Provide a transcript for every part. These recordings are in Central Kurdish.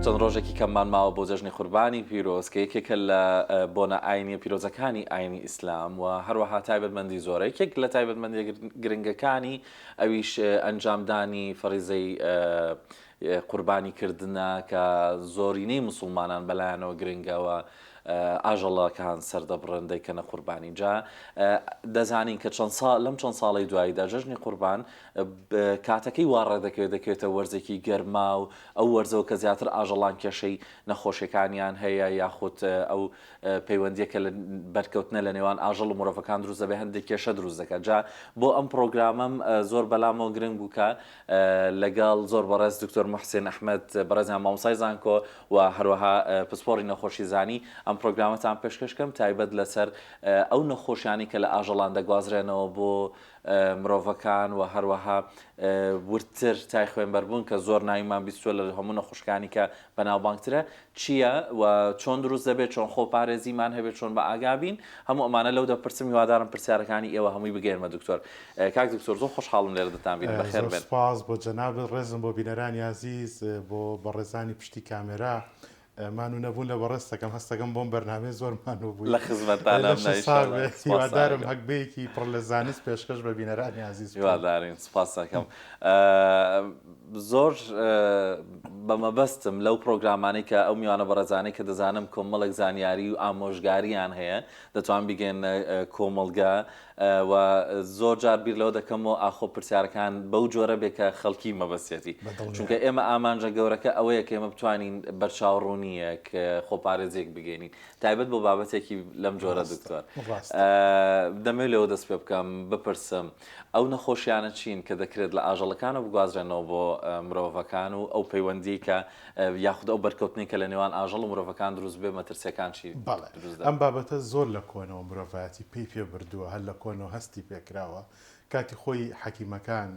چەند ڕۆژێکی کەممان ماوە بۆ جەژنی قوربانی پیرۆز کە یەکێکە لە بۆنە ئاینی پیرۆزەکانی ئاینی ئیسلام و هەروەها تایبەتمەندی زۆرە یەکێک لە تایبەتمەندی گرنگەکانی ئەویش ئەنجامدانی فەریزەی قوربانیکردنە کە زۆرینەی مسلمانان بەلایەنەوە گرنگەوە ئاژەڵەکان سەردەبڕن دەیکەنە قوربانی جا دەزانین کە لەم چەند ساڵی دواییدا جەژنی قوربان کاتەکەی وا ڕێدەکەوێت دەکەوێتە وەرزێکی گەرما و ئەو وەرزەوە کە زیاتر ئاژەڵان کێشەی نەخۆشیەکانیان هەیە یاخود ئەو پەیوەندیەکە لە بەرکەوتنە لە نێوان ئاژەڵ و مرۆڤەکان دروست دەبێت هەندێک کێشە دروست دەکات جا بۆ ئەم پرۆگرامەم زۆر بەلامەوە گرنگ بوو کە لەگەڵ زۆر بەڕێز دکتۆر محسین ئەحمەد بەڕێزیان مامۆستای زانکۆ و هەروەها پسپۆڕی نەخۆشی زانی ئەم پرۆگرامەتان پێشکەشکەم تایبەت لەسەر ئەو نەخۆشیانی کە لە ئاژەڵان دەگوازرێنەوە بۆ مرۆڤەکان و هەروەها ورتر تای خوێنبەربوون کە زۆر ناویمان بیستووە لە هەموو نەخۆشیەکانی کە بەناوبانگترە چییە و چۆن دروست دەبێت چۆن خۆپارێزیمان هەبێت چۆن بە ئاگابین هەموو ئەمانە لەو دەپرسم هیوادارم پرسیارەکانی ئێوە هەمووی بگەێنمە دکتۆر کاک دکتۆر زۆر خۆشحاڵم لێرە دەتانبین بەخێر بێن سپاس بۆ جەناب ڕێزم بۆ بینەرانی عزیز بۆ بەڕێزانی پشتی کامێرا مانو نەبوون لە بەڕێستەکەم هەستەکەم بۆم بەرنامەی زۆر مانو بووی لە خزمەتتانە هیوادارم هەک بەیەکی پڕ لە زانست پێشکەش بە بینەرانی عزیز هیوادارین سپاس دەکەم زۆر بەمەبەستم لەو پرۆگرامانەی کە ئەو میوانە بەڕێزانەی کە دەزانم کۆمەڵێک زانیاری و ئامۆژگاریان هەیە دەتوان بگەن کۆمەلگا و زۆر جار بیر لەوە دەکەمەوە ئاخۆ پرسیارەکان بەو جۆرە بێ کە خەڵکی مەبەستێتی چونکە ئێمە ئامانجە گەورەکە ئەوەیە کە ئێمە بتوانین بەرچاوڕوونیەک خۆپارێزیەک بگەینین تایبەت بۆ بابەتێکی لەم جۆرە دکتۆر دەمەوێت لەوە دەست پێ بکەم بپرسم ئەو نەخۆشیانە چین کە دەکرێت لە ئاژەڵەکانە بگوازرێنەوە بۆ مرۆڤەکان و ئەو پەیوەندی کە یاخود ئەو بەرکەوتنی کە لە نێوان ئاژەڵ و مرۆڤەکان دروست بێ مەترسیەکان چی ئەم بابەتە زۆر لە کۆنەوە مرۆڤایەتی پێی پێ بردووە هەر لە کۆنەوە هەستی پێکراوە کاتی خۆی حەکیمەکان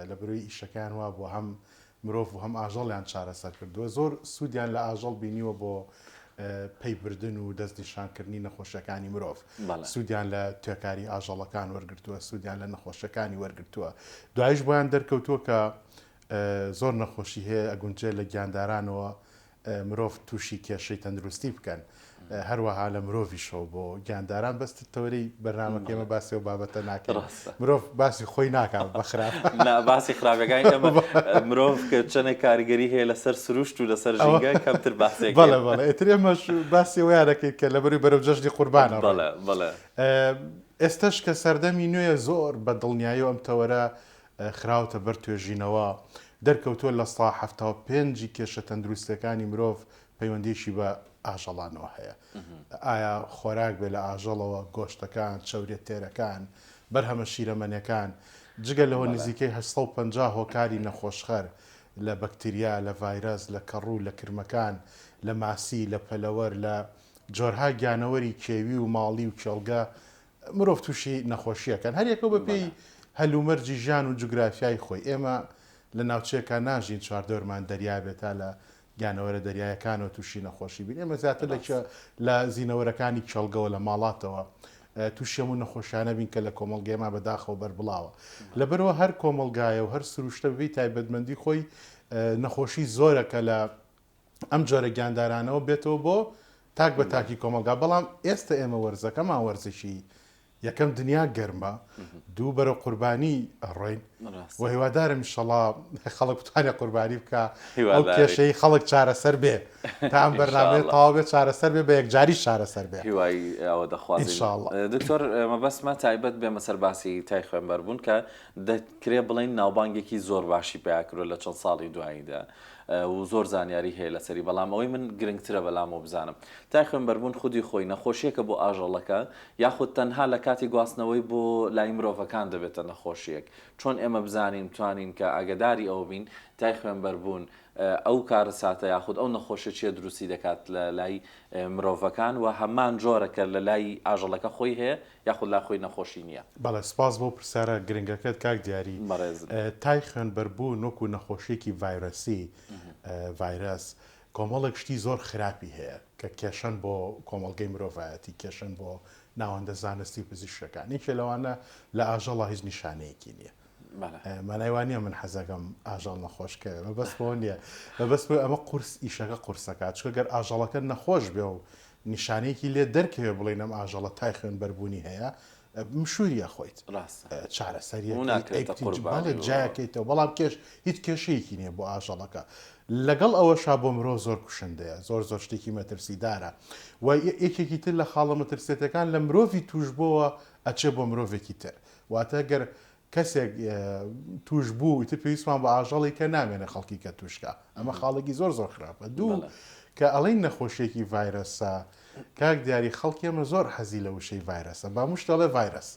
لە بەروی ئیشەکان وا بۆ هەم مرۆڤ و هەم ئاژەڵیان چارەسەر کردووە زۆر سوودیان لە ئاژەڵ بینیوە بۆ پەیبردن و دەستنیشانکردنی نەخۆشیەکانی مرۆڤ سوودیان لە توێکاری ئاژەڵەکان وەرگرتووە سوودیان لە نەخۆشیەکانی وەرگرتووە دوایش بۆیان دەرکەوتووە کە زۆر نەخۆشی هەیە ئەگونجێ لە گیاندارانەوە مرۆڤ تووشی کێشەی تەندروستی بکەن هەروەها لە مرۆڤیشەوە بۆ گیانداران بەستەوەری بەرنامەکە ئێمە باسی و بابەتە ناکەین مرۆڤ باسی خۆی ناکات بەخراپ باسی خراپەکانی ئەمە مرۆڤ کە چەندێک کاریگەری هەیە لەسەر سروشت و لەسەر ژینگە کەمتر باسێک بەڵێ بەڵێ ئێتر ئێمەش باسی وایە دەکەیت کە لەبەروی بەرەو جەژنی قوربانە بەڵێ ئێستش کە سەردەمی نوێ زۆر بە دڵنیایی و ئەم تەوەرە خراوتە بەر توێژینەوە دەرکەوتووە لە 1970 کێشە تەندروستەکانی مرۆڤ پەیوەندیشی بە ئاژەڵانەوە هەیە ئایا خۆراک بێ لە ئاژەڵەوە گۆشتەکان چەورێت تێرەکان بەرهەمە شیرەمەنیەکان جگە لەوە نزیکەی 850 هۆکاری نەخۆشخەر لە بەکتریا لە ڤایرەس لە کەڕوو لە کرمەکان لە ماسی لە پەلەوەر لە جۆرها گیانەوەری کێوی و ماڵی و کێڵگە مرۆڤ تووشی نەخۆشیەکەن هەریەکە بە پێی هەلومەرجی ژیان و جوگرافیای خۆی ئێمە لە ناوچەیەکە ناژین چواردۆرمان دەریا بێتە لە گیانەوەرە دەریایەکانەوە تووشی نەخۆشی بین ئێمە زیاتر لە زینەوەرەکانی کێڵگەوە لە ماڵاتەوە تووشی هەموو نەخۆشیانە بین کە لە کۆمەڵگەیەمان بەداخەوە بەربڵاوە لەبەرەوە هەر کۆمەڵگایە و هەر سروشتە ببی تایبەتمەندی خۆی نەخۆشی زۆرەکە لە ئەم جۆرە گیاندارانەوە بێتەوە بۆ تاک بە تاکی کۆمەلگا بەڵام ئێستا ئێمە وەرزەکەمان وەرزشی یەکەم دنیا گەرمە دوو بەرە قوربانی ئەڕۆین و هیوادارم ئینشەڵا خەڵک بتوانێت قوربانی بکە ئەو کێشەی خەڵک چارەسەر بێ تا ئەم بەرنامەی تەواو بێت چارەسەر بێ بە یەکجاری چارەسەر بێ هیوای ئەوە دەخوازین دکتۆر مەبەستمە تایبەت بێمە سەر باسی تای خوێنبەربوون کە دەکرێت بڵین ناوبانگێکی زۆر باشی پیاکرۆ لە چەند ساڵی دواییدا و زۆر زانیاری هەیە لەسەری بەڵام ئەوەی من گرنگترە بەلامەوە بزانم تای خوێنبەربوون خودی خۆی نەخۆشیەکە بۆ ئاژەڵەکە یاخود تەنها لە کاتی گواستنەوەی بۆ لای مرۆڤەکان دەبێتە نەخۆشیەک چۆن ئێمە بزانین توانین کە ئاگداری ئەو بین تای خوێنبەربوون ئەو کارە ساتە یاخود ئەو نەخۆشە چیە دروستی دەکات لە لای مرۆڤەکان و هەمان جۆرەکە لە لای ئاژەڵەکە خۆی هەیە یاخود لا خۆی نەخۆشی نییە بەڵێ سپاس بۆ پرسیارە گرنگەکەت کاک دیاری تای خوێنبەربوون وەکو نەخۆشیێکی ڤایرەسی ڤایرەس کۆمەڵێک شتی زۆر خراپی هەیە کە کێشەن بۆ کۆمەڵگەی مرۆڤایەتی کێشەن بۆ ناوەندە زانستی پزیشکەکان یەکێ لەوانە لە ئاژەڵە هیچ نیشانەیەکی نییە مانایوانە من حەزەکەم ئاژەڵ نەخۆشکەوێ بەس بۆ نییە بەس بۆ ئەمە قورس ئیشەکە قورسەکات چکە گەر ئاژەڵەکە نەخۆش بێ و نیشانەیەکی لێ دەرکەوێ بڵێن ئەم ئاژەڵە تای خوێن بەربوونی هەیە مشوریە خۆیت چارەسەریەکەی جایەکەیتەوە بەڵام هیچ کێشەیەکی نییە بۆ ئاژەڵەکە لەگەڵ ئەوەشا بۆ مرۆ زۆر کوشندەیە زۆر شتێکی مەترسیدارە و یەکێکی تر لە خاڵە مەترسێتەکان لە مرۆڤی توش بۆوە ئەچێ بۆ مرۆڤێکی تر واتە گەر کەسێک توش بوو ئیتر پێویستمان بە ئاژەڵی کە نامێنێ خەڵکی کە توشکە ئەمە خاڵێکی زۆر خراپە دوو کە ئەڵین نەخۆشیێکی ڤایرەسە کاک دیاری خەڵکی ئەمە زۆر حەزی لە وشەی ڤایرەسە با موشت ئەڵێ ڤایرەس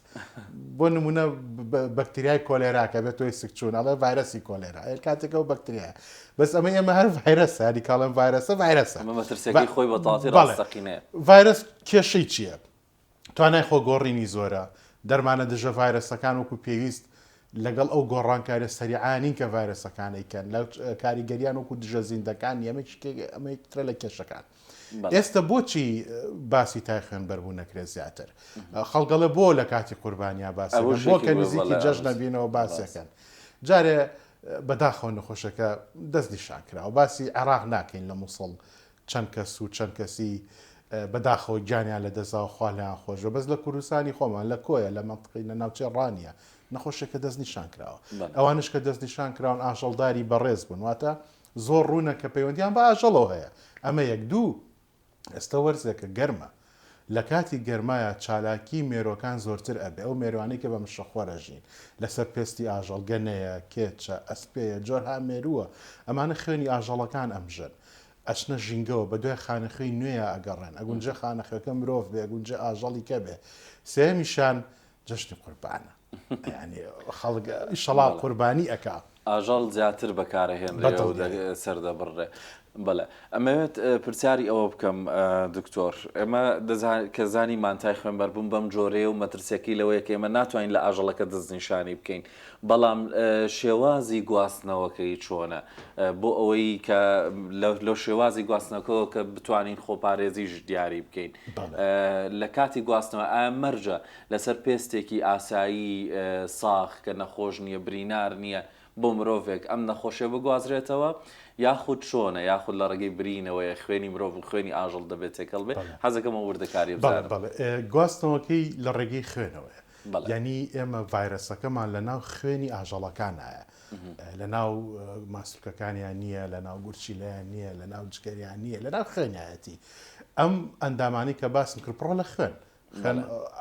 بۆ نمونە بەکتریای کۆلێراکە بێت تۆی سکچوون ئەڵێ ڤایرەسی کۆلێرا کاتێکە و بەکتریایە بەس ئەمە ئێمە هەر ڤایرەسە هەری کاڵم ڤایرەسە مەترسێکی خۆی بە تاڵی ڕاستەقینەیە ڤایرەس کێشەی چییە؟ توانای خۆ گۆڕینی زۆرە دەرمانە دژە ڤایرەسەکان وەکو پێویست لەگەڵ ئەو گۆڕانکاریە سەریعانین کە ڤایرەسەکانەیکەن لە کاریگەریان وەکو دژە زیندەکان ئەمە ترە لە کێشەکان. ئێستا بۆچی باسی تای خوێن بەربوو نەکرێت زیاتر خەڵگەڵە بۆ لە کاتی قوربانیا باسی بۆ کە نزیکی جەژ نەبینەوە باسیەکەن جارێ بەداخەوە نەخۆشەکە دەست نیشان کراوە باسی عێراق ناکەین لە مووسڵ چەند کەس و چەند کەسی بەداخەوە گیانیان لە دەستاوە خوالیان خۆشە بەس لە کوردستانی خۆمان لە کۆیە لە منطقی لە ناوچێ ڕانیە نەخۆشەکە دەست نیشان کراوە ئەوانش کە دەست نیشان کراون ئاژەڵداری بەڕێز بوون واتە زۆر ڕوونە کە پەیوەندیان بە ئاژەڵەوە هەیە ئەمە یەک دوو ئێستا وەرزێکە گەرمە لە کاتی گەرمایە چالاکی مێرۆکان زۆرتر ئەبێ ئەو مێروانەی کە بە مشەخۆرەژین لەسەر پێستی ئاژەڵ گەنەیە کێچە ئەسپەیە جۆرها مێرووە ئەمانە خوێنی ئاژەڵەکان ئەمژن ئەچنە ژینگەوە بە دوای خانەخوێی نوێیە ئەگەڕێن ئەگونجە خانەخەکە مرۆڤ بێ ئەگونجە ئاژەڵی کە بێ سێمیشان جەشتی قوربانە ینی خەڵک ئیشەڵا قوربانی ئەکا ئاژەڵ زیاتر بەکارەهێنرێ و سەردەبڕێ بەڵێ ئەمەوێت پرسیاری ئەوە بکەم دکتۆر ئێمە کە زانی مانتای خوێنبەر بووم بەم جۆرەیە و مەترسیەکەی لەوەیە کە ئێمە ناتوانین لە ئاژەڵەکە دەستنیشانی بکەین بەڵام شێوازی گواستنەوەکەی چۆنە بۆ ئەوەی کە لە شێوازی گواستنەکەەوە کە بتوانین خۆپارێزیش دیاری بکەین لە کاتی گواستنەوە ئامەرجە لەسەر پێستێکی ئاسایی ساخ کە نەخۆش نییە برینار نییە بۆ مرۆڤێک ئەم نەخۆشیە بگوازرێتەوە یاخود چۆنە یاخود لە ڕێگەی برینەوەی خوێنی مرۆڤ خوێنی ئاژەڵ دەبێت تێکەڵ بێ حەزەکەمە وردەکاری گواستنەوەکەی لە ڕێگەی خوێنەوەی یعنی ئێمە ڤایرەسەکەمان لە ناو خوێنی ئاژەڵەکانایە لە ناو ماسوولکەکانیان نییە لە ناو گورچیلیان نییە لە ناو جگەریان نییە لە ناو خوێنایەتی ئەم ئەندامانی کە باسم کرد پڕۆ لە خوێن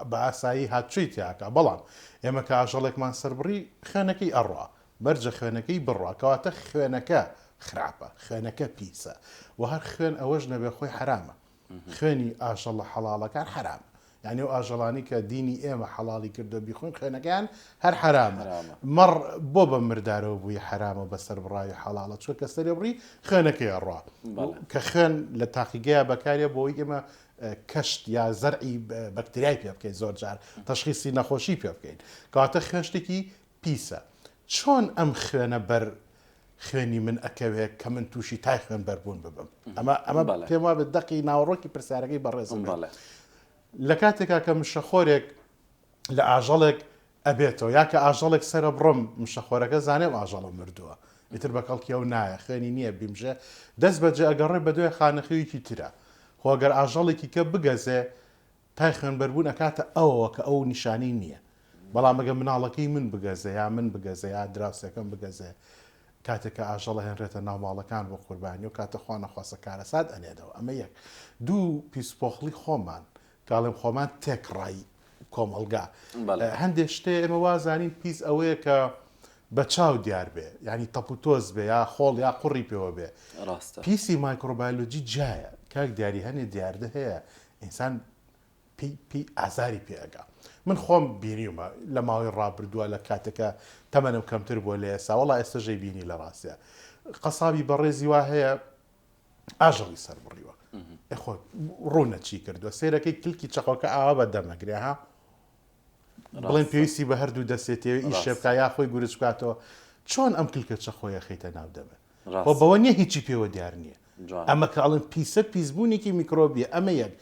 بە ئاسایی هاتچووی تیاکە بەڵام ئێمە کە ئاژەڵێکمان سەربڕی خوێنەکەی ئەڕوا بەرجە خوێنەکەی بڕوا کەواتە خوێنەکە خراپە خوێنەکە پیسە و هەر خوێن ئەوەش نەبێ خۆی حرامە خوێنی ئاژەڵە حەڵاڵەکان حرام یعنی و ئاژەڵانی کە دینی ئێمە حەڵاڵی کردو بیخۆین خوێنەکەیان هەر حرامە مەڕ بۆ بە مردارەوە بووی حرامە بەسەر بڕاوی حەڵاڵە چوە کە سەرێ بڕی خوێنەکەی ڕوا کە خوێن لە تاقیگەیە بەکارە بۆی ئێمە کەشت یا زەرعی بەکتریای پێ بکەین زۆر جار تەشخیصی نەخۆشی پێ بکەین کەواتە خوێنشتێکی پیسە چۆن ئەم خوێنە بەر خوێنی من ئەکەوێت کە من تووشی تای خوێن بەربوون ببم ئەمە پێم وابێ دەقی ناوڕۆکی پرسیارەکەی بەڕێزم لە کاتێکا کە مشەخۆرێک لە ئاژەڵێک ئەبێتەوە یا کە ئاژەڵێک سرە بڕۆم مشەخۆرەکە زانێم ئاژەڵە مردووە ئیتر بە کەڵکی ئەو نایە خوێنی نییە بیمژێ دەست بەجێ ئەگەڕێ بە دوای خانەخەیەکی ترە خۆگەر ئاژەڵێکی کە بگەزێ تای خوێن بەربوون ئەکاتە ئەوەوە کە ئەو نیشانی نییە بەڵام ئەگە مناڵەکەی من بگەزێ یا من بگەزێ یا دراوسەکەم بگەزێ کاتێککە ئاژەڵە هێنرێتە ناوماڵەکان بۆ قوربانی و کاتە خوانەخواستە کارەسات ئەنێدەوە ئەمە یەک دوو پیسپۆخلی خۆمان کاڵێم خۆمان تێکڕایی کۆمەلگا هەندێک شتێ ئێمە وازانین پیس ئەوەیە کە بە چاو دیار بێ ینی تەپوتۆز بێ یا خۆڵ یا قوڕی پێوە بێ پیسی مایکرۆبایۆلۆجی جایە کاک دیاری هەنێ دیاردە هەیە ئینسان پی ئازاری پێگا من خۆم بینیومە لە ماوەی ڕابردووە لە کاتێکە تەمەنم کەمتر بۆ لە ئێستا وەڵا ئێستاژەی بینی لە ڕاستە قەسابی بەڕێزی وا هەیە ئاژەڵی سەر بڕیوە خۆ ڕوونە چی کردووە سێرەکەی کلکی چەقۆکە ئاوا بە دەمەگرێ ها بڵێن پێویستی بە هەردوو دەستێتەوە ئیش شێبکە یا خۆی گورج بکاتەوە چۆن ئەم کلکە چەخۆیە خەیتە ناو دەمێ خۆ بەوە نییە هیچی پێوە دیار نییە ئەمە کاڵن پیسە پیسبوونێکی میکرۆبیە ئەمە یەک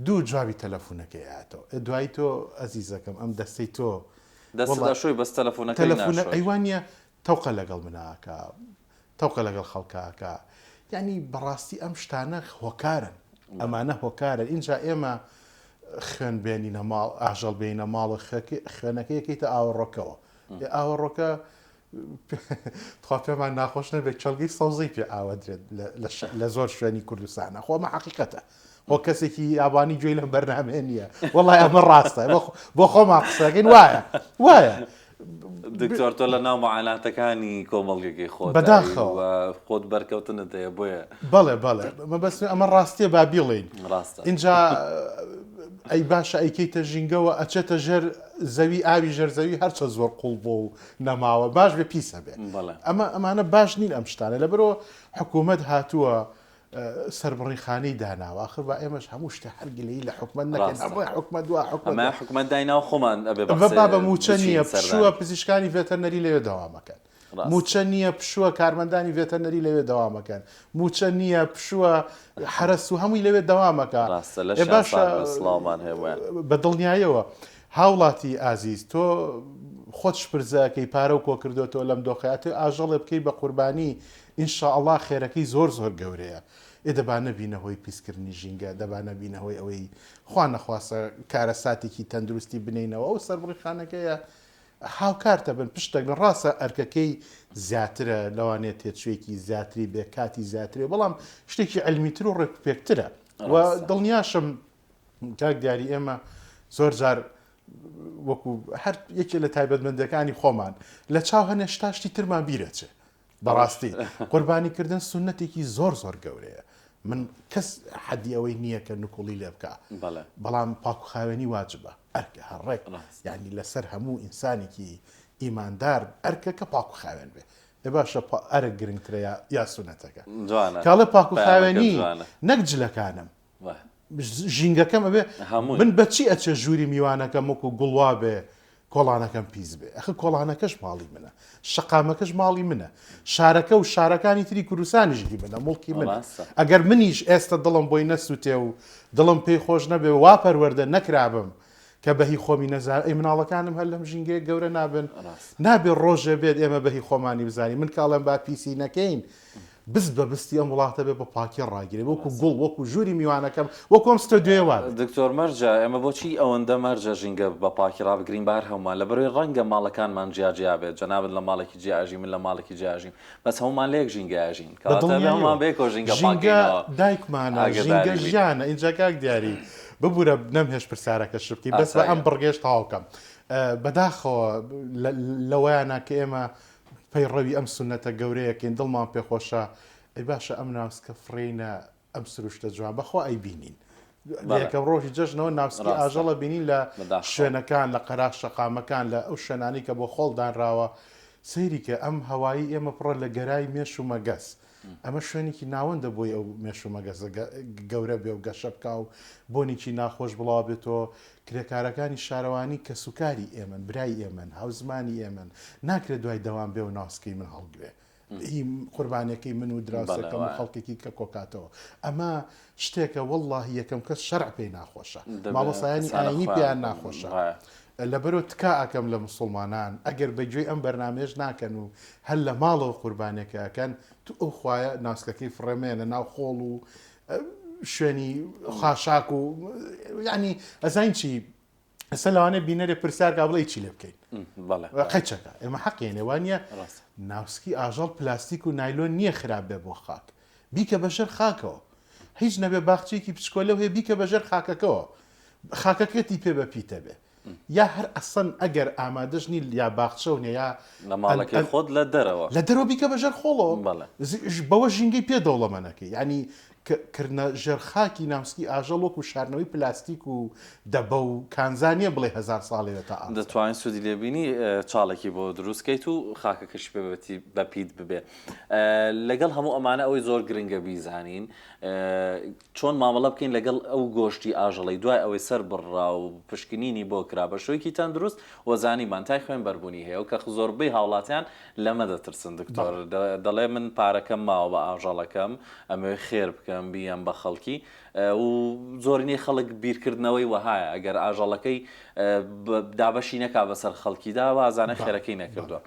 دوو جوابی تەلەفۆنەکەی هاتەوە دوای تۆ ئەزیزەکەم ئەم دەستەی تۆ دەست شوي بەس تەلەفۆنەکەی تەلەفۆنە ناشۆی. ئەیوانە تەوقە لەگەڵ مناکە تەوقە لەگەڵ خەڵکاکە یعنی بەڕاستی ئەم شتانە هۆکارن ئەمانە هۆکارن اینجا ئێمە خوێن بێنینە ماڵ ئاژەڵ بینە ماڵە خوێنەکە یەکەیتە ئاوەڕۆکەوە ئاوەڕۆکە خوا پێمان ناخۆش نەبێت چەلگەی سەوزەی پێ ئاوەدرێت لە زۆر شوێنی کوردستانە خۆمە حەقیقەتە خۆ کەسێکی ئابانی گوێی لەم بەرنامێ نییە وەڵای ئەمە ڕاستە بۆ خۆمان قسەکەین وایە دکتۆر تۆ لە ناو معاناتەکانی کۆمەڵگەکەی خۆت بەداخەوە خۆت بەرکەوتنت هەیە بۆیە بەڵێ بەس ئەمە ڕاستیە با بیڵێن ڕاستە اینجا ئەی باشە ئەیکەیتە ژینگەوە ئەچێتە ژێر زەوی ئاوی ژەرزەوی هەرچە زۆر قوڵ بۆ و نەماوە باش بێ پیسە بێ ئەمانە باش نین ئەم شتانە لەبەرەوە حکوومەت هاتووە سەربڕیخانەی داناوە آخر با ئێمەش هەموو شتە هەرگلەی لە حکومەت نەکەن حکومەت دوا حکومەت دایناو خۆمان بە موچە نییە پشووە پزیشکانی ڤێتەرنەری لەوێ دەوامەکەن موچە نییە پشووە کارمەندانی ڤێتەرنەری لەوێ دەوامەکەن موچە نییە پشووە حرەس و هەمووی لەوێ دەوامەکە بە دڵنیایەوە هاوڵاتی ئازیز تۆ خۆت شپرزەکەی پارە و کۆ کردوێتەوە لەم دۆخەیەتی ئاژەڵێ بکەی بە قوربانی ئینشاءالله خێرەکەی زۆر گەورەیە دەبانە بینەهۆی پیسکردنی ژینگە دەبانە بینەهۆی ئەوەی خوا نەخواستە کارە ساتێکی تەندروستی بنینەوە ئەو سەربڕیخانەکەیە هاوکارتە بن پشتێک لە ڕاستە ئەرکەکەی زیاترە لەوانێت تێچوێکی زیاتری بێ کاتی زیاترێ بەڵام شتێکی علمیتر و ڕێکپێکترە و دڵنیاشم کاک دیاری ئێمە زۆر جار وەکو هەر یەکێ لە تایبەتمەندەکانی خۆمان لە چاو هەنێ شتاشتی ترمان بیرەچێ بەڕاستی قوربانیکردن سونەتێکی زۆر گەورەیە من کەس حەدی ئەوەی نییە کە نکوڵی لێ بکە بەڵام پاکوخاوێنی واجبە ئەرکە هەڕێک یعنی لەسەر هەموو ئینسانێکی ئیماندار ئەرکەکە پاکوخاوێن بێ ێ باشە ئەرە گرنگترە یا سونەتەکە کاڵە پاکوخاوێنی نەک جلەکانم ژینگەکەم ئەبێ من بەچی ئەچێ ژووری میوانەکەم وەکو گوڵوا بێ کۆڵانەکەم پیس بێ ئەخ کۆڵانەکەش ماڵی منە شقامەکەش ماڵی منە شارەکە و شارەکانی تری کوردستانیشی منە مڵکی منە ئەگەر منیش ئێستا دڵم بۆی نەسووتێ و دڵم پێی خۆش نەبێ وا پەروەردە نەکرابم کە بەهی خۆمی نەزار ئەی مناڵەکانم هەر لەم ژینگەیە گەورە نابن نابێ ڕۆژێ بێت ئێمە بەهی خۆمانی بزانین من کاڵم با پیسی نەکەین بست بە بستی ئەم وڵاتە بێ بە پاکی ڕاگیرێ وەکو گوڵ وەکو ژووری میوانەکەم وەکو ئەم ستە دوێوە دکتۆر مەرجە ئێمە بۆچی ئەوەندە مەرجە ژینگە بە پاکی ڕابگرین بار هەمومان لە بەروی ڕەنگە ماڵەکانمان جیاجیا بێت جەنابەت لە ماڵێکی جیاژی من لە ماڵێکی جیاژیم بەس هەمومان لێک ژینگەژین کەڵمان بێکۆ ژینگە دایکمانە ژینگە ژیانە اینجا کاک دیاری ببوورە نەمهێش پرسارەکە شبکی بەس بە ئەم بڕگەش تاوکەم بەداخەوە لەوەیانە کە ئێمە پەیڕەوی ئەم سونەتە گەورەیەکەین دڵمان پێخۆشە ئەی باشە ئەم ناوسکە فڕینە ئەم سروشتە جوان بەخۆ ئەی بینین یەکەم ڕۆژی جەژنەوە ناوسکی ئاژەڵە بینین لە شوێنەکان لە قەراغ شەقامەکان لە ئەو شوێنانی کە بۆ خۆڵدانراوە سەیری کە ئەم هەوایی ئێمە پڕە لە گەرای مێش و مەگەس ئەمە شوێنێکی ناوەندە بۆی ئەو مێش و مەگەز گەورە بێ و گەشە بکە و بۆنێکی ناخۆش بڵاو بێتەوە کرێکارەکانی شارەوانی کە سوکاری ئێمن برای ئێمن هاوزمانی ئێمن ناکرێت دوای دەوام بێ و ناسکەی من هەڵگرێ قوربانەکەی من و دراوسەکەم و خەڵکێکی کە کۆکاتەوە ئەمە شتێکە وەڵڵاهی یەکەم کەس شەرع پێی ناخۆشە مامۆسایانی ئاینی پێیان ناخۆشە لەبەرەوە تکا ئەەکەم لە مسلمانان ئەگەر بەگوێی ئەم بەرنامێژ ناکەن و هەر لە ماڵەوە قوربانێکەکەن تو ئەو خوایە ناسکەکەی فڕێمێنە ناو خۆڵ و شوێنی خاشاک و ینی ئەزین چی ئەسە لەوانێ بینەرێ پرسیارکە بڵێ چی لێ بکەین قەچەکە ئێمە حەقێنێ وانە ناوسکی ئاژەڵ پلاستیک و نایلۆن نییە خراپ بێ بۆ خاک بیکە بەژەر خاکەوە هیچ نەبێ باخچێکی پچکۆلە هەیە بیکە بەژەر خاکەکەەوە خاکەکەتی پێ بە پیتە بێ یا هەر ئەسەن ئەگەر ئامادەژنی یا باخچە و نەیە لە ماڵەکەی خۆت لە دەرەوە بیکە بەژەر خۆڵەوە بەوە ژینگەی پێ دەوڵەمەنەکەی ینی کردنە ژێرخاکی ناوسکی ئاژەڵ وەکو شارنەوەی پلاستیک و دەبە و کانزانیە بڵێ هزار ساڵێتە دەتوانین سوودی لێبینی چاڵێکی بۆ دروستکەیت و خاکەکەش پێبەتی بەپیت ببێ لەگەڵ هەموو ئەمانە ئەوەی زۆر گرنگە بیزانین چۆن مامەڵە بکەین لەگەڵ ئەو گۆشتی ئاژەڵی دوای ئەوەی سەر بڕا و پشکنینی بۆ کرا بە شوەیەکی تەندروست وەزانی مانتای خوێن بەربوونی هەیە و کە زۆربەی هاوڵاتیان لەمە دەترسن دکتۆر دەڵێ من پارەکەم ماوە بە ئاژەڵەکەم ئەمەوێ خێر بکەم پەیوەندیان بە خەڵکی و زۆرینەی خەڵک بیرکردنەوەی وەهایە ئەگەر ئاژەڵەکەی دابەشی نەکا بەسەر خەڵکیدا وازانە خێرەکەی نەکردووە.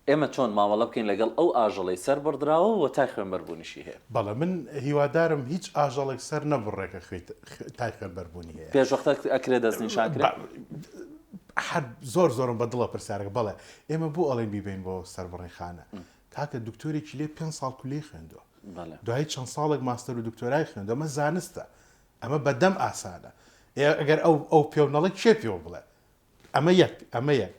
ئێمە چۆن مامەڵە بکەین لەگەڵ ئەو ئاژەڵەی سەر بڕدراوە و تای خوێنبەربوونیشی هەیە؟ بەڵێ من هیوادارم هیچ ئاژەڵێک سەر نەبڕێکە تای خوێنبەربوونی هەیە. پێشوەختە ئەکرێ دەستنیشانکرێت هەر زۆر بە دڵە پرسیارەکە بەڵێ ئێمە بۆ ئەڵێن بیبین بۆ سەربڕێخانە کاکە دکتۆرێکی لێ 5 ساڵ کولێ خوێندووە دوای چەند ساڵێک ماستەر و دکتۆرای خوێندووە ئەمە زانستە ئەمە بەدەم ئاسانە ئەگەر ئەو پێونەڵێک چێ پێوە بڵێ ئەمە یەک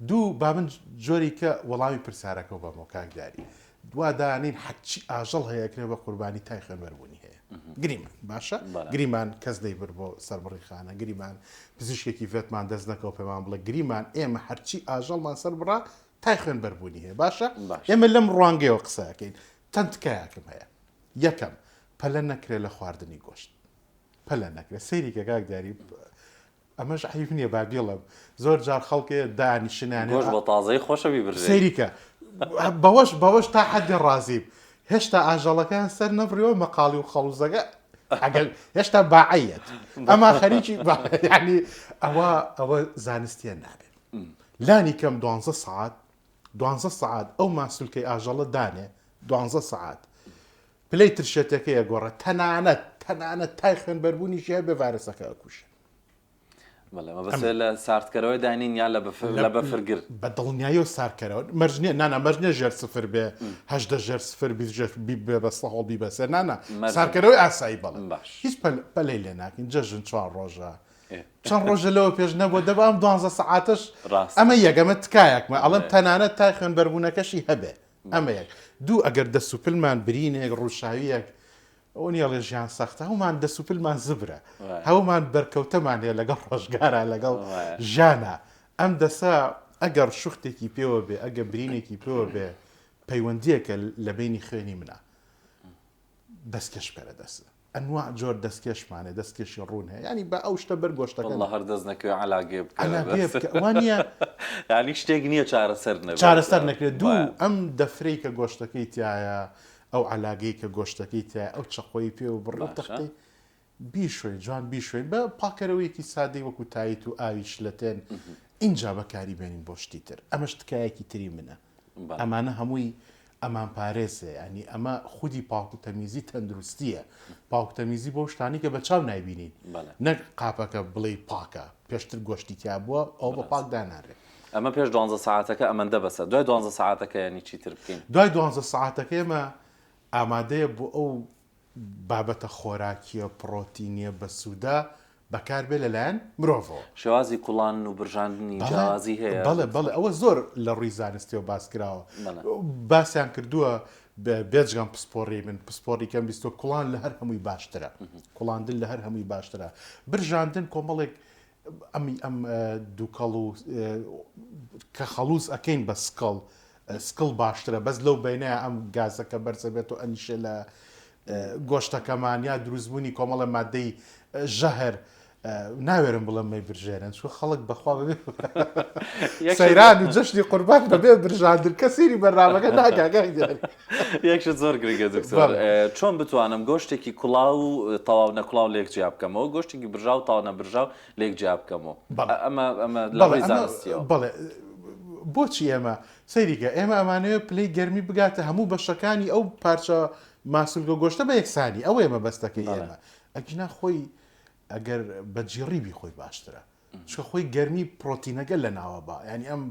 دوو با من جۆری کە وەڵامی پرسیارەکە بەمەوە کاکداری دووادانین حەچی ئاژەڵ هەیەکرێ بە قوربانی تای خوێنبەربوونی هەیە گریمان باشە گریمان کەس دەیبر بۆ سەربڕیخانە گریمان پزیشکێکی فێتمان دەست نەکەوت پێمان بڵێ گریمان ئێمە هەرچی ئاژەڵمان سەر بڕا تای خوێنبەربوونی هەیە باشە ئێمە لەم ڕوانگەیەوە قسەکەین چەند تکایەکم هەیە یەکەم پەلە نەکرێت لە خواردنی گۆشت پەلە نەکرێت سەیریکە کاکداری ئەمەش عیب نییە با بێڵم زۆر جار خەڵکێ دانیشتیان گۆشت بە تازەی خۆشە بیبرژێت سەیریکە بەوەش تا حەدی ڕازیم هێشتا ئاژەڵەکان سەر نەبڕیەوە مەقاڵی و خەڵوزەکە ئەگەر هێشتا باعەت ئەما خەریکی ینی ئەوە زانستیە نابێت لانی کەم 12 سعات ئەو ماسولکەی ئاژەڵە دانێ 12 سعات پلەی ترشێتەکەیە گۆڕە تەنانەت تای خوێنبەربوونیشی هەیە بێ ڤایرۆسەکە ئەکوشە بەسێ لە ساردکەرەوەی داینین یا لە بەفرگر بە دڵنیایی و سارکەرەوە مەرجنیە نانە مەرجنە ژێر سفر بێ هەشدە ژێر سفر بێ بە سەهۆڵ بی بەسێ نانە سارکەرەوەی ئاسایی بەڵێ هیچ پەلەی لێ ناکەین جەژن 4 ڕۆژە چەند ڕۆژە لەوە پێش نەبووە دەبە ئەم 12 سعاتش ئەمە یەکەمە تکایەکمە ئەڵەم تەنانەت تای خوێنبەربوونەکەشی هەبێ ئەمە یەک دوو ئەگەر دەسوپلمان برینێک ڕووشاویەک ئەو نیەڵێ ژیان سەختە هەومان دەسوپلمان زبرە هەومان بەرکەوتەمان هەیە لەگەڵ ڕۆژگارە لەگەڵ ژانە ئەم دەسا ئەگەر شوختێکی پێوە بێ ئەگە برینێکی پێوە بێ پەیوەندیەکە لە بینی خوێنی منە دەستکەش پێرە دەست ئەنواع جۆر دەستکێشمانێ دەستکێشی ڕوون هەیە ینی بە ئەو شتە بەرگۆشتەکە هەر دەست نەکوێ علاگێ وانە ینی شتێک نییە چارەسەر نەکرێت دوو ئەم دەفرەی کە گۆشتەکەی تایە ئەو علاگەی کە گۆشتەکەی تایە ئەو چەقۆی پێ و بڕ تەختەی بیشوێن جوان بیشوێن بە پاکەرەوەیەکی سادەی وەکو تایت و ئاویش لەتێن اینجا بەکاری بێنین بۆ شتی تر ئەمەش تکایەکی تری منە ئەمانە هەمووی ئەمان پارێزە ینی ئەمە خودی پاکوتەمیزی تەندروستیە پاکوتەمیزی بۆ شتانی کە بە چاو نایبینین نەک قاپەکە بڵێ پاکە پێشتر گۆشتی تیا بووە ئەو بە پاک دانارێت ئەمە پێش 12 ساعتەکە ئەمەندە بەسە دوای 12 ساعتەکە ینی چیتر بکەین دوای 12 ساعتەکە ئێمە ئامادەیە بۆ ئەو بابەتە خۆراکیە پرۆتینیە بە سوودا بەکاربێ لەلایەن مرۆڤەوە شێوازی کوڵان و برژاندنی جیاوازی هەیە بەڵێ ئەوە زۆر لە ڕووی زانستیەوە باس کراوە باسییان کردووە بێجگەم پسپۆڕی من پسپۆڕی کەم بیستۆ کوڵان لە هەر هەمووی باشترە کوڵاندن لە هەر هەمووی باشترە برژاندن کۆمەڵێک ئەم دووکەڵ و کە خەڵوز ئەەکەین بە سکڵ باشترە بەس لەو بینەیە ئەم گازەکە بەرزە بێت و ئەنیشە لە گۆشتەکەمان یا دروستبوونی کۆمەڵە مادەی ژەهر ناوێرم بڵم مەی برژێنن چوە خەڵک بەخوا بێ سەیران و جەشتی قوربان بەبێ برژاندن کە سیری بەرنامەکە ناکاگای یەکشت زۆر گرنگە دکتۆر چۆن بتوانم گۆشتێکی کوڵاو و تەواو نەکوڵاو لێک جیا بکەمەوە گۆشتێکی برژاو تاو نەبرژاو لێک جیا بکەمەوە ئەمە لە ڕێی زانستیەوە بەڵێ بۆچی ئێمە سەیریکە ئێمە ئەمانەیە پلەی گەرمی بگاتە هەموو بەشەکانی ئەو پارچە ماسولگە گۆشتە بە یەکسانی ئەو ئێمە بەستەکەی ئێمە ئەگینا خۆی ئەگەر بەجیڕیبی خۆی باشترە چکە خۆی گەرمی پرۆتینەکە لە ناوە بە ینی ئەم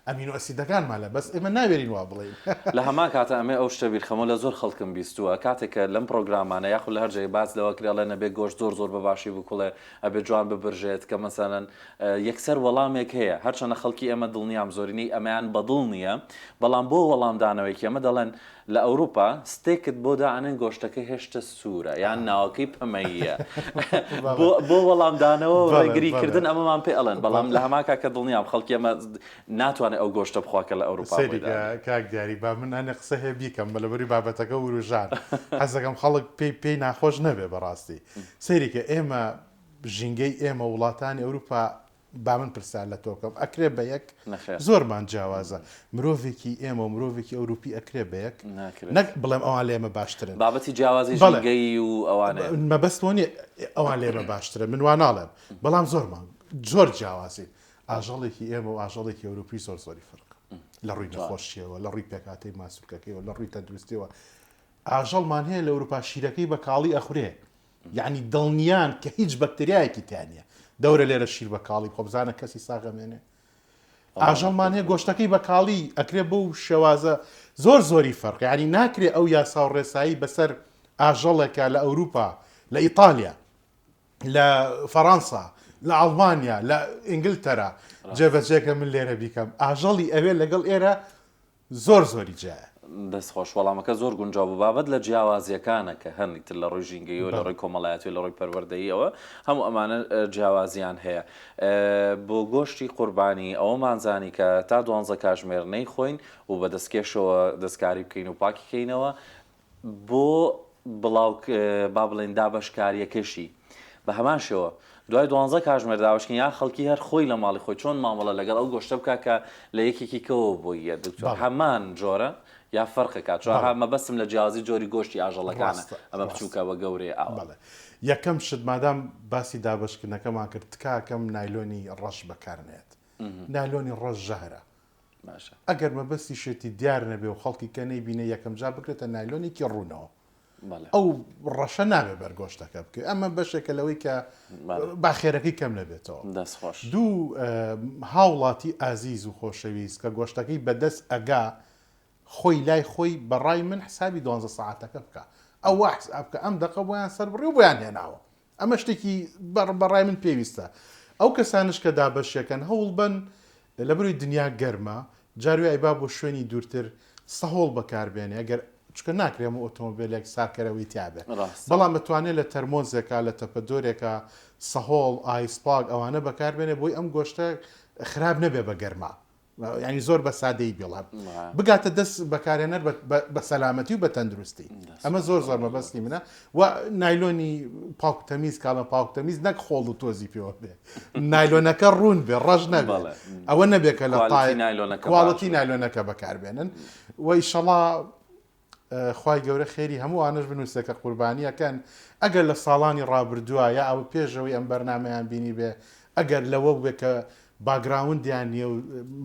ئەمینۆ ئەسیدەکانمان لە بەس ئێمە ناوێرین وا بڵێن لە هەمان کاتە ئەمێ ئەو شتە بیرخەمە لە زۆر خەڵکم بیستووە کاتێکە لەم پرۆگرامانە یاخود لە هەرجێ باز لەوە کرێڵە نەبێ گۆشت زۆر بە باشی بکوڵێ ئەبێ جوان ببرژێت کە مەسەلەن یەکسەر وەڵامێک هەیە هەرچەنە خەڵکی ئێمە دڵنیام زۆرینەی ئەمەیان بەدڵ نییە بەڵام بۆ وەڵامدانەوەیکی ئەمە دەڵێن لە ئەوروپا ستێکت بۆ داانن گۆشتەکە هێشتە سوورە یان ناوەکەی پەمەیە بۆ وەڵامدانەوە ڕێگریکردن ئەمەمان پێ ئەڵێن بەڵام لە هەماکە کە دڵنیام خەڵکی ئەمە ناتوانێت ئەو گۆشتە بخواکە لە ئەوروپا کاک دیاری با من ئەنێ قسە هەیە بیکەم بەلەبەری بابەتەکە وروژان حەزەکەم خەڵک پێی ناخۆش نەبێ بەڕاستی سەیریکە ئێمە ژینگەی ئێمە وڵاتانی ئەوروپا با من پرسیار لە تۆکەم ئەکرێ بە یەک نەخێر. زۆرمان جیاوازە مرۆڤێکی ئێمە و مرۆڤێکی ئەوروپی ئەکرێ بە یەک نەک بڵێم ئەوان لێمە باشترن بابەتی جیاوازی بەڵێ. ژینگەی و ئەوانە مەبەستۆنی ئەوان لێمە باشترە من وا ناڵێم بەڵام زۆرمان زۆر جیاوازی ئاژەڵێکی ئێمە و ئاژەڵێکی ئەوروپی زۆری فرق لە ڕووی نەخۆشیەوە لە ڕووی پێکاتەی ماسوولکەکەیەوە لە ڕووی تەندروستیەوە ئاژەڵمان هەیە لە ئەوروپا شیرەکەی بە کاڵی ئەخورێ یعنی دڵنیان کە هیچ بەکتریایەکی تیانە دەورە لێرە شیر بە کاڵی خۆبزانە کەسی ساغەمێنێ ئاژەڵمان هەیە گۆشتەکەی بە کاڵی ئەکرێ بەو شێوازە زۆری فەرق یعنی ناکرێ ئەو یاسا و ڕێسایی بەسەر ئاژەڵێکە لە ئەوروپا لە ئیتالیا لە فەڕەنسا لە ئەڵمانیا لە ئینگلتەرا جێبەجێکە من لێرە بیکەم ئاژەڵی ئەوێ لەگەڵ ئێرە زۆری جایە دەستخۆش وەڵامەکە زۆر گونجاو بوو بابەت لە جیاوازیەکانە کە هەرنیتر لە ڕۆی ژینگەی و لە ڕۆی کۆمەڵایەتی و لە ڕۆی پەروەردەییەوە هەموو ئەمانە جیاوازیان هەیە بۆ گۆشتی قوربانی ئەوەمانزانی کە تا 12 کاتژمێر نەیخۆین و بە دەستکێشەوە دەستکاری بکەین و پاکیکەینەوە بۆ بڵاو با بڵێن دابەشکاریەکەشی بە هەمان شێوە دوای 12 کاتژمێر داوەشکین یا خەڵکی هەر خۆی لە ماڵی خۆی چۆن مامەڵە لەگەڵ ئەو گۆشتە بکە کە لە یەکێکی کەوە بۆیە دکتۆر هەمان جۆرە یا فەرقێکات چۆن مەبەستم لە جیازی جۆری گۆشتی ئاژەڵەکانە ئەمە بچووکە بە گەورەی ئاوە یەکەم شت مادام باسی دابشکردنەکەمان کرد تکاکەم نایلۆنی ڕەش بەکارنێت نایلۆنی ڕەش ژەهرە ئەگەر مەبەستی شێتی دیار نەبێ و خەڵکی کە نەیبینە یەکەم جا بکرێتە نایلۆنێکی ڕوونەوە ئەو ڕەشە نابێ بەرگۆشتەکە بکە ئەمە بەشێکە لەوەی کە باخێرەکەی کەم لەبێتەوە دوو هاوڵاتی ئازیز و خۆشەویست کە گۆشتەکەی بەدەست ئەگا خۆی لای خۆی بەڕای من حسابی 12 ساعتەکە بکە ئەو حساب بکە ئەم دەقە بۆیان سەر بڕی و بۆیان هێناوە ئەمە شتێکی بەڕای من پێویستە ئەو کەسانش کە دابەشەکەن هەوڵ بن لە بروی دنیا گەرمە جاروی ئەیبا بۆ شوێنی دوورتر سەهۆڵ بەکاربێنێ ئەگەر چکە ناکرێم و ئۆتۆمۆبیلێک سارکەرەوەی تیاابێ بەڵام بتوانێت لە تەرمۆزێکە لە تەپەدۆرێکە سەهۆڵ ئایسپاگ ئەوانە بەکاربێنێ بۆی ئەم گۆشتە خراپ نەبێ بە گەرما ینی زۆر بە سادەی بڵام بگاتە دەست بەکارێنەر بە سەلامەتی و بە تەندروستی ئەمە زۆر مەبەستی منە و نایلۆنی پاکتەمیز کاڵە پاکتەمیز نەک خۆڵ و تۆزی پێوە بێ نایلۆنەکە ڕوون بێ ڕەش نەبێ ئەوە نەبێکە لە کوواڵەتی نایلۆنەکە بەکاربێنن و ئیشەڵا خوای گەورە خێری هەموو ئانش بنووسەکە قوربانیەکەن ئەگەر لە ساڵانی ڕابردووە یا ئەو پێشەوەی ئەم بەرنمەیان بینی بێ ئەگەر لەوە بێ کە باگراوندیان نیە و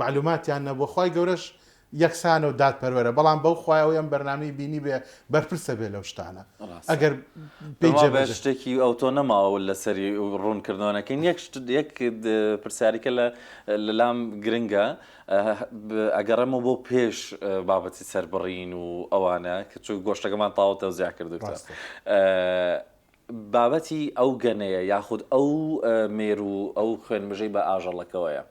معلوماتیان نەبوو خوای گەورەش یەکسانە و دادپەروەرە بەڵام بەو خوایەوە ئەم بەرنامەی بینی بێ بەرپرسە بێ لەو شتانە ئەگەر شتێکی ئەوتۆ نەماوە لە سەری ڕوونکردنەوەکەین یەک پرسیاریکە لە لام گرنگە ئەگەڕەمە بۆ پێش بابەتی سەربڕین و ئەوانە کە چوو گۆشتەکەمان تاوە تەوزیا کردوتە بابەتی ئەو گەنەیە یاخود ئەو مێر و ئەو خوێنبژەی بە ئاژەڵەکەوەیە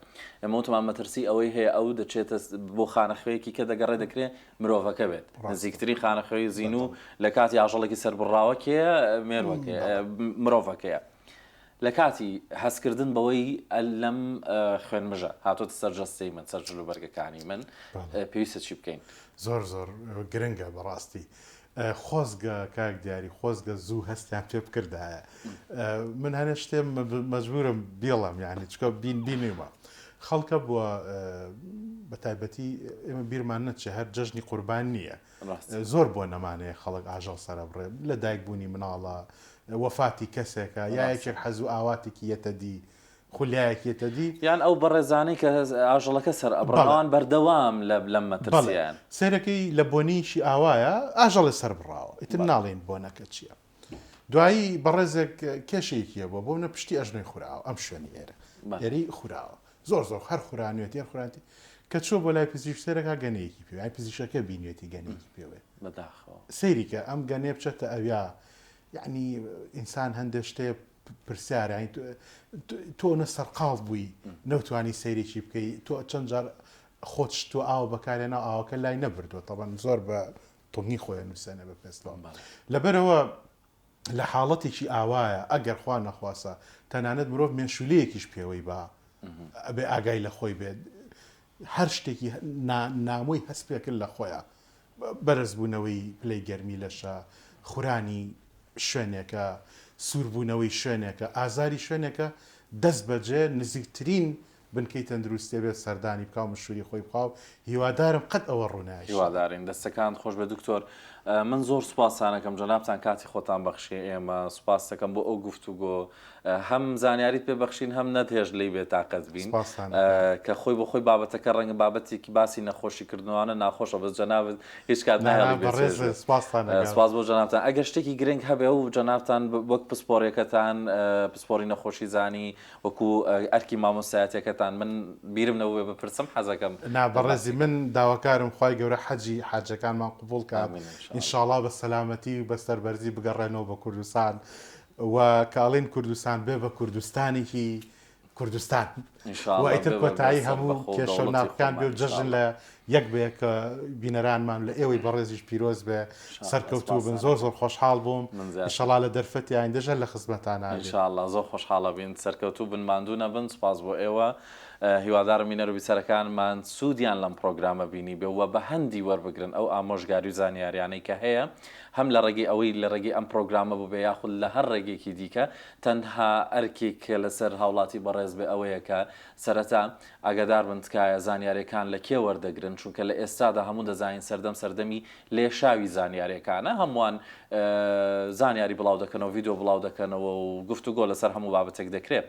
ئەمە وتمان مەترسی ئەوەی هەیە ئەو دەچێتە بۆ خانەخوێیەکی کە دەگەڕێ دەکرێت مرۆڤەکە بێت نزیکترین خانەخوێی زین و لە کاتی ئاژەڵێکی سەربڕاوەکەیە مێروەکەیە مرۆڤەکەیە لە کاتی هەستکردن بەوەی لەم خوێنبژە هاتۆتە سەرجەستەی من سەر جلوبەرگەکانی من پێویستە چی بکەین زۆر گرنگە بەڕاستی خۆزگە کاک دیاری خۆزگە زوو هەستیان پێ بکردایە من هەنە شتێم مەجبورم بێڵم یعنی چکە بینیمە خەڵکە بووە بە تایبەتی ئێمە بیرمان نەچێ هەر جەژنی قوربان نییە زۆر بۆ نەمانەیە خەڵک ئاژەڵ سەرە بڕێ لە دایکبوونی مناڵە وەفاتی کەسێکە یا یەکێک حەز و ئاواتێکی یەتەدی خولیایەکێتە دی یان ئەو بەڕێزانەی کە ئاژەڵەکە سەر ئەبڕان بەردەوام لەم مەترسیان سەرەکەی لە بۆنیشی ئاوایە ئاژەڵی سەر بڕاوە ئیتر ناڵێن بۆنەکە چییە دوایی بەڕێزێک کێشەیەکیە بۆ بۆنە پشتی ئەژنۆی خوراوە ئەم شوێنی ئێرە یاری خوراوە زۆر هەر خورانوێت یان خوراتی کە چۆ بۆ لای پزیشک سەرەکە گەنەیەکی پێ ئای پزیشەکە بینوێتی گەنەیەکی پێوێت سەیریکە ئەم گەنێ بچێتە ئەویا یعنی ئینسان هەندێک شتێ پرسیارە تۆ نە سەرقاڵ بووی نەوتوانی سەیرێکی بکەی تۆ چەند جار خۆت تۆ ئاو بەکارێنە ئاوەکە لای نەبردووە تەبەن زۆر بە تۆنی خۆیان نووسێنە بە پێستەوە لەبەرەوە لە حاڵەتێکی ئاوایە ئەگەر خوا نەخواسە تەنانەت مرۆڤ مێشولەیەکیش پێوەی بە ئەبێ ئاگای لە خۆی بێت هەر شتێکی نامۆی هەست پێکرد لە خۆیان بەرزبوونەوەی پلەی گەرمی لەشە خورانی شوێنێکە سووربوونەوەی شوێنێکە ئازاری شوێنێکە دەست بەجێ نزیکترین بنکەی تەندروستی بێت سەردانی بکاو مشوری خۆی بخاو هیوادارم قەت ئەوە ڕووناش هیوادارین دەستەکان خۆش بە دکتۆر من زۆر سوپاسانەکەم جەنابتان کاتی خۆتان بەخشی ئێمە سوپاس دەکەم بۆ ئەو گفتوگۆ هەم زانیاریت پێ بەخشین هەم نەتێژ لی بێت تاقەت بین کە خۆی بۆ خۆی بابەتەکە ڕەنگە بابەتێکی باسی نەخۆشیکردنەوەە ناخۆشە بەس جەنابەت هیچ کات سپاس بۆ جەنابتان ئەگەر شتێکی گرنگ هەبێ و جەنابتان وەک پسپۆڕیەکەتان پسپۆری نەخۆشی زانی وەکو ئەرکی مامۆستایەتەکەتان من بیرم نەبووێ بپرسم حەزەکەم بەڕێزی من داواکارم خی گەورە حەجی حاجەکانمان قوبول کات ئینشاءڵا بە سەلامەتی و بەستەربەرزی بگەڕێنەوە بە کوردستان و کاڵین کوردستان بێ بە کوردستانێکی کوردستان وئیتر کۆتایی هەموو کێشە و ناوەکان بێ و جەژن لە یەک بەیەکە بینەرانمان لە ئێوەی بەڕێزیش پیرۆز بێ سەرکەوتوو بن زۆر زۆر خۆشحاڵ بووم ئینشاءڵا لە دەرفەتی ئایندەژە لە خزمەتانە ئینشاءڵا زۆر خۆشحاڵە بین سەرکەوتوو بن ماندوو نەبن سپاس بۆ ئێوە هیوادارم مینەر و بیسەرەکانمان سوودیان لەم پرۆگرامە بینی بێ وە بە هەندی وەربگرن ئەو ئامۆژگاری و زانیاریانەی کە هەیە هەم لە ڕێگەی ئەوەی لە ڕێگەی ئەم پرۆگرامە بوو بێ یاخود لە هەر ڕێگێکی دیکە تەنها ئەرکێک لەسەر هاوڵاتی بەڕێز بێ ئەوەیە کە سەرەتا ئاگادار بن تکایە زانیاریەکان لە کێ وەردەگرن چونکە لە ئێستادا هەموو دەزانین سەردەمی لێشاوی زانیاریەکانە هەمووان زانیاری بڵاو دەکەنەوە ڤیددیو بڵاو دەکەنەوە و گفتوگۆ لەسەر هەموو بابەتێک دەکرێت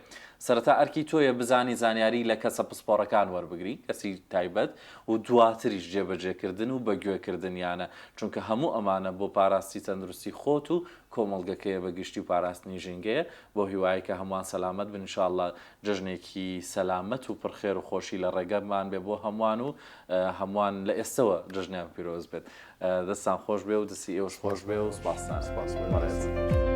سەرەتا ئەرکی تۆیە بزانی زانیاری لە کەسە پسپۆڕەکان وەربگری کەسی تایبەت و دواتریش جێبەجێکردن و بەگوێکردنیانە چونکە هەموو ئەمانە بۆ پاراستی تەندروستی خۆت و کۆمەڵگەکەیە بەگشتی و پاراستنی ژینگەیە بۆ هیوایە کە هەمووان سەلامەت بن ئینشاءڵڵا جژنێکی سەلامەت و پڕخێر و خۆشی لە ڕێگەمان بێ بۆ هەمووان و هەمووان لە ئێستەوە جژنیان پیرۆز بێت دەستان خۆش بێ و دەستی ئێوەش خۆش بێ و سپاسان سپاس بێ.